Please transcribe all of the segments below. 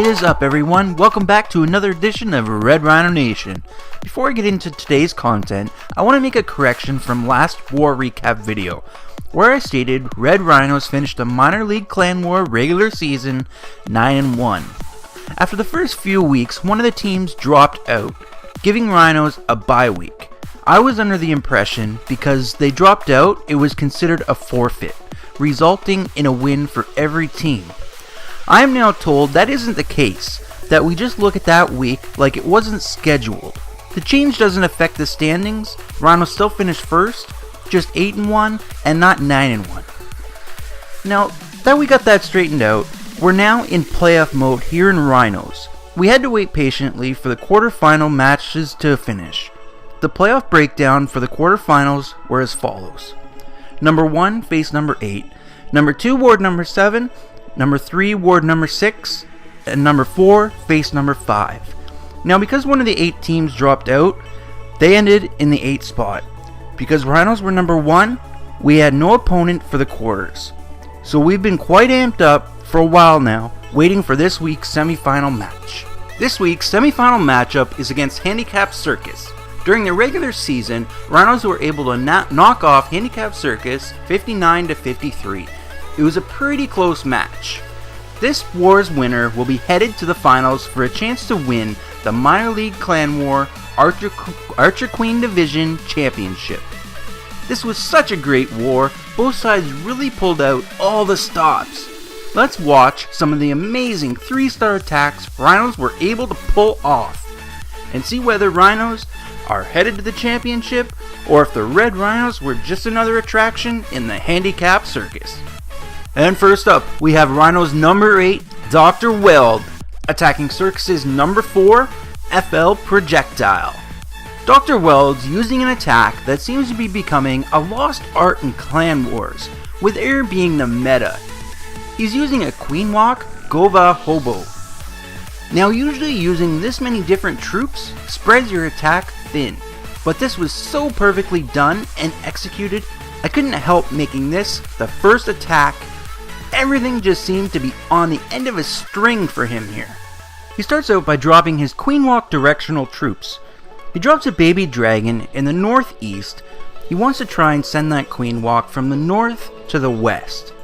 What is up, everyone? Welcome back to another edition of Rhino Nation. Before I get into today's content, I want to make a correction from last war recap video, where I stated Red Rhinos finished the minor league clan war regular season 9-1. After the first few weeks, one of the teams dropped out, giving Rhinos a bye week. I was under the impression because they dropped out, it was considered a forfeit, resulting in a win for every team. I am now told that isn't the case, that we just look at that week like it wasn't scheduled. The change doesn't affect the standings. Rhinos still finished first, just 8-1 and not 9-1. Now that we got that straightened out, we're now in playoff mode here in Rhinos. We had to wait patiently for the quarterfinal matches to finish. The playoff breakdown for the quarterfinals were as follows. Number 1 faced number 8, number 2 ward number 7, number 3 ward number 6, and number 4 faced number 5. Now because one of the 8 teams dropped out, they ended in the 8th spot. Because Rhinos were number 1, we had no opponent for the quarters. So we've been quite amped up for a while now, waiting for this week's semifinal match. This week's semifinal matchup is against Handicap Circus. During the regular season, Rhinos were able to knock off Handicap Circus 59-53. It was a pretty close match. This war's winner will be headed to the finals for a chance to win the Minor League Clan War Archer Queen Division Championship. This was such a great war, both sides really pulled out all the stops. Let's watch some of the amazing 3-star attacks Rhinos were able to pull off, and see whether Rhinos are headed to the championship, or if the Red Rhinos were just another attraction in the Handicap Circus. And first up, we have Rhinos number 8, Dr. Weld, attacking Circus's number 4, FL Projectile. Dr. Weld's using an attack that seems to be becoming a lost art in Clan Wars, with air being the meta. He's using a Queen Walk Gova Hobo. Now usually using this many different troops spreads your attack thin, but this was so perfectly done and executed, I couldn't help making this the first attack. Everything just seemed to be on the end of a string for him here. He starts out by dropping his Queen Walk directional troops. He drops a baby dragon in the northeast. He wants to try and send that Queen Walk from the north to the west.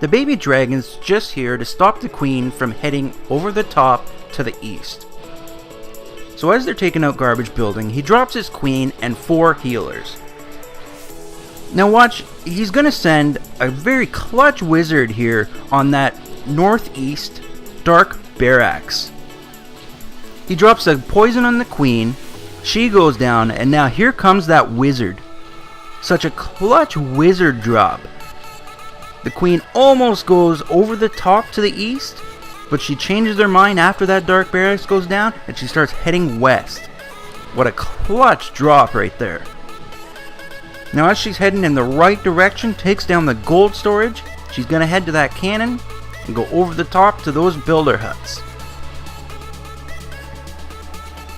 The baby dragon's just here to stop the queen from heading over the top to the east. So as they're taking out garbage building, he drops his queen and 4 healers. Now watch, he's going to send a very clutch wizard here on that northeast dark barracks. He drops a poison on the queen, she goes down, and now here comes that wizard. Such a clutch wizard drop. The queen almost goes over the top to the east, but she changes her mind after that dark barracks goes down, and she starts heading west. What a clutch drop right there. Now as she's heading in the right direction, takes down the gold storage, she's going to head to that cannon and go over the top to those builder huts.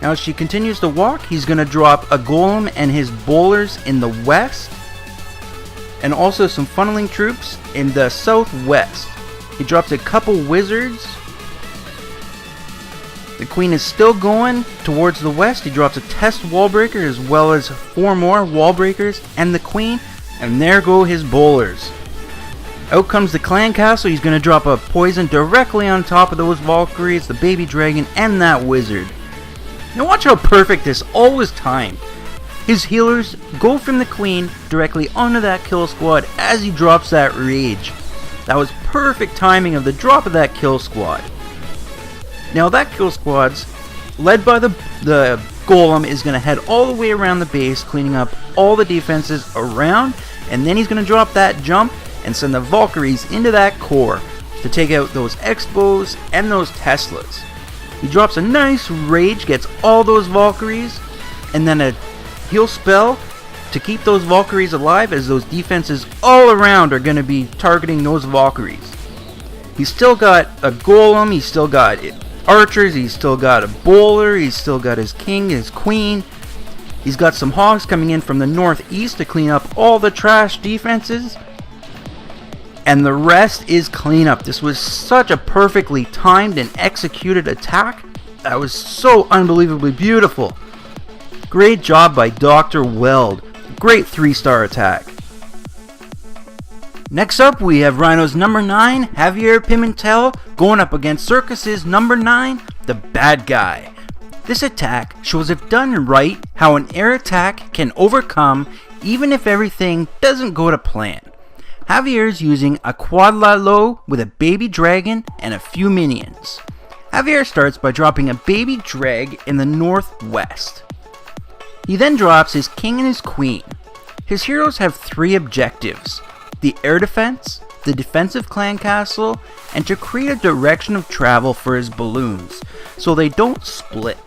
Now as she continues to walk, he's going to drop a golem and his bowlers in the west, and also some funneling troops in the southwest. He drops a couple wizards. The queen is still going towards the west. He drops a test wall breaker as well as 4 more wall breakers and the queen, and there go his bowlers. Out comes the clan castle. He's going to drop a poison directly on top of those Valkyries, the baby dragon, and that wizard. Now watch how perfect this all was timed. His healers go from the queen directly onto that kill squad as he drops that rage. That was perfect timing of the drop of that kill squad. Now that kill squad's led by the golem is going to head all the way around the base, cleaning up all the defenses around, and then he's going to drop that jump and send the Valkyries into that core to take out those Expos and those Teslas. He drops a nice rage, gets all those Valkyries, and then a heal spell to keep those Valkyries alive, as those defenses all around are going to be targeting those Valkyries. He's still got a golem, he's still got archers, he's still got a bowler, he's still got his king, his queen. He's got some hogs coming in from the northeast to clean up all the trash defenses. and the rest is cleanup. This was such a perfectly timed and executed attack that was so unbelievably beautiful. Great job by Dr. Weld. Great 3-star attack. Next up, we have Rhino's number 9, Javier Pimentel, going up against Circus's number 9, the Bad Guy. This attack shows, if done right, how an air attack can overcome even if everything doesn't go to plan. Javier is using a quad low with a baby dragon and a few minions. Javier starts by dropping a baby drag in the northwest. He then drops his king and his queen. His heroes have 3 objectives: the air defense, the defensive clan castle, and to create a direction of travel for his balloons so they don't split.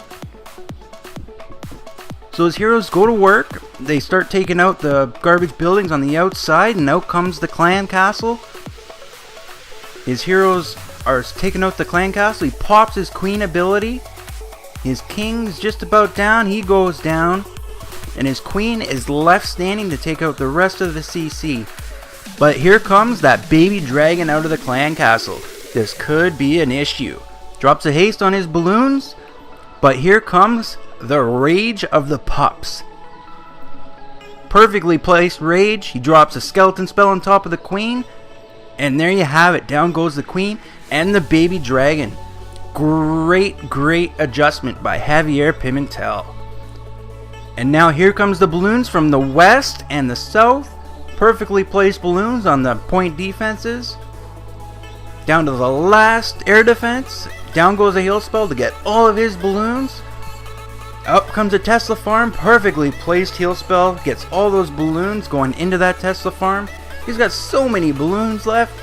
So his heroes go to work, they start taking out the garbage buildings on the outside, and out comes the clan castle. His heroes are taking out the clan castle, he pops his queen ability, his king's just about down, he goes down, and his queen is left standing to take out the rest of the CC. But here comes that baby dragon out of the clan castle. This could be an issue. Drops a haste on his balloons, but here comes the rage of the pups. Perfectly placed rage. He drops a skeleton spell on top of the queen, and there you have it. Down goes the queen and the baby dragon. Great adjustment by Javier Pimentel. And now here comes the balloons from the west and the south. Perfectly placed balloons on the point defenses. Down to the last air defense. Down goes a heal spell to get all of his balloons. Up comes a Tesla farm. Perfectly placed heal spell. Gets all those balloons going into that Tesla farm. He's got so many balloons left.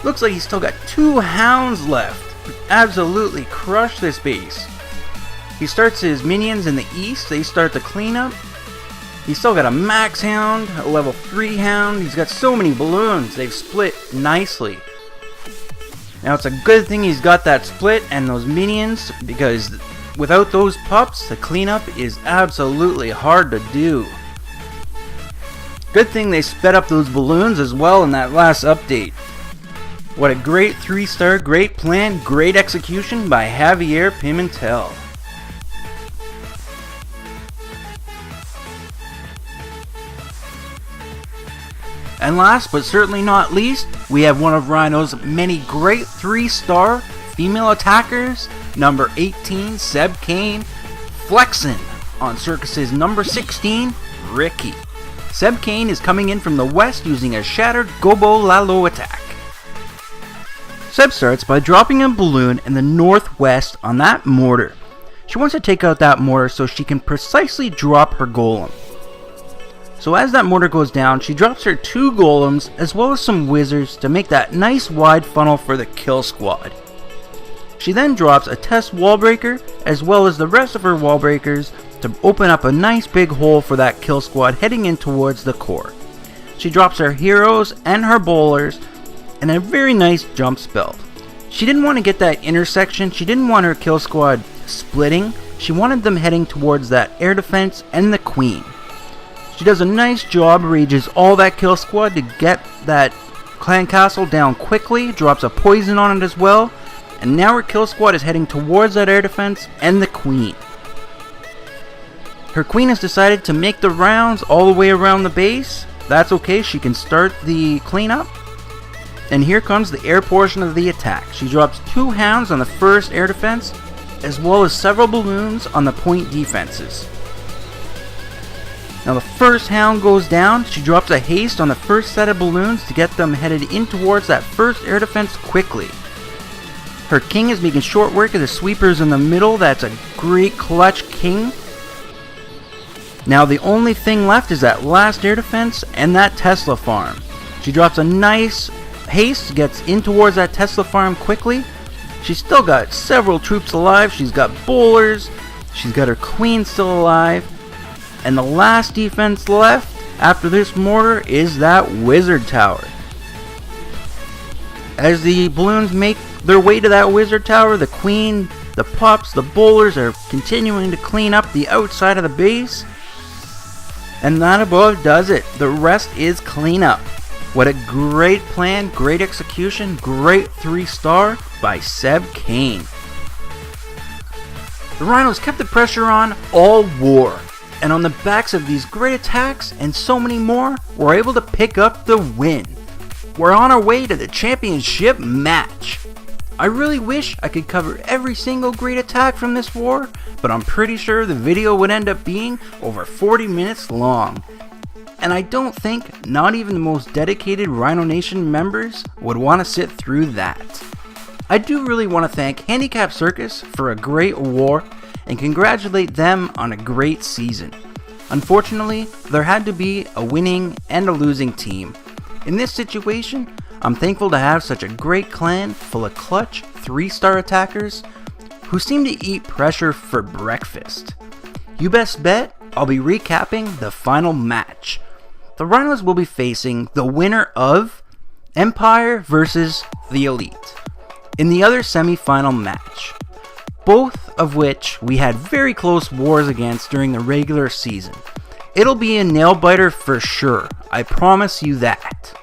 Looks like he's still got 2 hounds left. Absolutely crushed this base. He starts his minions in the east. They start the cleanup. He's still got a max hound, a level 3 hound. He's got so many balloons. They've split nicely. Now it's a good thing he's got that split and those minions, because without those pups, the cleanup is absolutely hard to do. Good thing they sped up those balloons as well in that last update. What a great 3-star, great plan, great execution by Javier Pimentel. And last but certainly not least, we have one of Rhino's many great 3-star female attackers, number 18, Seb Kane, flexing on Circus's number 16, Ricky. Seb Kane is coming in from the west using a shattered Gobo Lalo attack. Seb starts by dropping a balloon in the northwest on that mortar. She wants to take out that mortar so she can precisely drop her golem. So as that mortar goes down, she drops her 2 golems as well as some wizards to make that nice wide funnel for the kill squad. She then drops a test wall breaker as well as the rest of her wall breakers to open up a nice big hole for that kill squad heading in towards the core. She drops her heroes and her bowlers and a very nice jump spell. She didn't want to get that intersection, she didn't want her kill squad splitting, she wanted them heading towards that air defense and the queen. She does a nice job, rages all that kill squad to get that clan castle down quickly, drops a poison on it as well, and now her kill squad is heading towards that air defense and the queen. Her queen has decided to make the rounds all the way around the base. That's okay, she can start the cleanup. And here comes the air portion of the attack. She drops 2 hounds on the first air defense, as well as several balloons on the point defenses. Now the first hound goes down, she drops a haste on the first set of balloons to get them headed in towards that first air defense quickly. Her king is making short work of the sweepers in the middle. That's a great clutch king. Now the only thing left is that last air defense and that Tesla farm. She drops a nice haste, gets in towards that Tesla farm quickly. She's still got several troops alive. She's got bowlers. She's got her queen still alive. And the last defense left after this mortar is that wizard tower. As the balloons make their way to that wizard tower, the queen, the pups, the bowlers are continuing to clean up the outside of the base. And that above does it. The rest is cleanup. What a great plan, great execution, great 3-star by Seb Kane. The Rhinos kept the pressure on all war, and on the backs of these great attacks and so many more, we're able to pick up the win. We're on our way to the championship match. I really wish I could cover every single great attack from this war, but I'm pretty sure the video would end up being over 40 minutes long. And I don't think not even the most dedicated Rhino Nation members would want to sit through that. I do really want to thank Handicap Circus for a great war and congratulate them on a great season. Unfortunately, there had to be a winning and a losing team. In this situation, I'm thankful to have such a great clan full of clutch 3-star attackers who seem to eat pressure for breakfast. You best bet I'll be recapping the final match. The Rhinos will be facing the winner of Empire versus the Elite in the other semi-final match, both of which we had very close wars against during the regular season. It'll be a nail-biter for sure, I promise you that.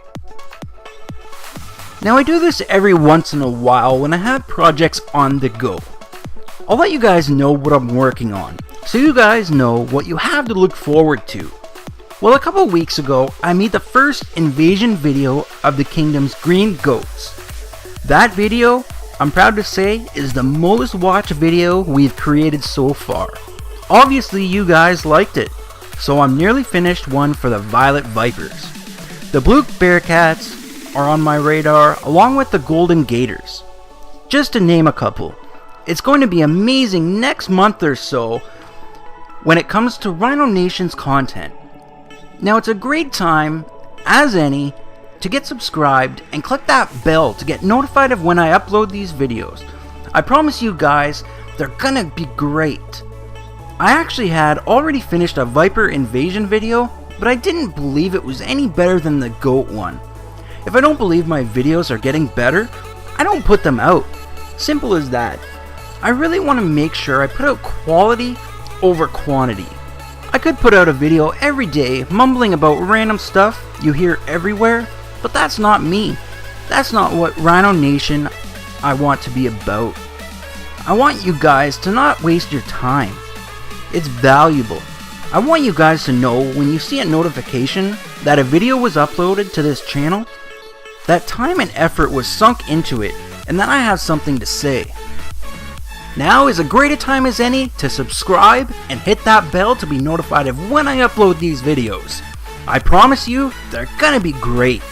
Now I do this every once in a while when I have projects on the go. I'll let you guys know what I'm working on, so you guys know what you have to look forward to. Well, a couple weeks ago, I made the first invasion video of the kingdom's green goats. That video, I'm proud to say, is the most watched video we've created so far. Obviously you guys liked it, so I'm nearly finished one for the Violet Vipers. The Blue Bearcats are on my radar, along with the Golden Gators. Just to name a couple. It's going to be amazing next month or so when it comes to Rhino Nation's content. Now it's a great time, as any, to get subscribed and click that bell to get notified of when I upload these videos. I promise you guys, they're gonna be great. I actually had already finished a Viper invasion video, but I didn't believe it was any better than the goat one. If I don't believe my videos are getting better, I don't put them out. Simple as that. I really want to make sure I put out quality over quantity. I could put out a video every day mumbling about random stuff you hear everywhere, but that's not me. That's not what Rhino Nation I want to be about. I want you guys to not waste your time. It's valuable. I want you guys to know when you see a notification that a video was uploaded to this channel, that time and effort was sunk into it, and that I have something to say. Now is as great a time as any to subscribe and hit that bell to be notified of when I upload these videos. I promise you, they're gonna be great.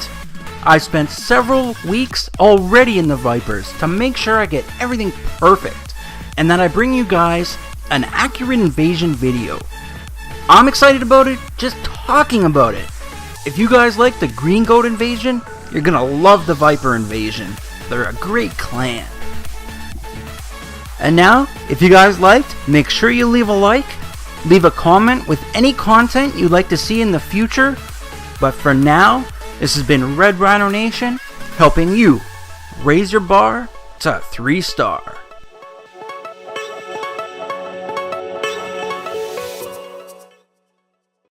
I spent several weeks already in the Vipers to make sure I get everything perfect, and that I bring you guys an accurate invasion video. I'm excited about it, just talking about it. If you guys like the Green Goat invasion, you're gonna love the Viper invasion. They're a great clan. And now, if you guys liked, make sure you leave a like, leave a comment with any content you'd like to see in the future. But for now, this has been Red Rhino Nation, helping you raise your bar to 3-star.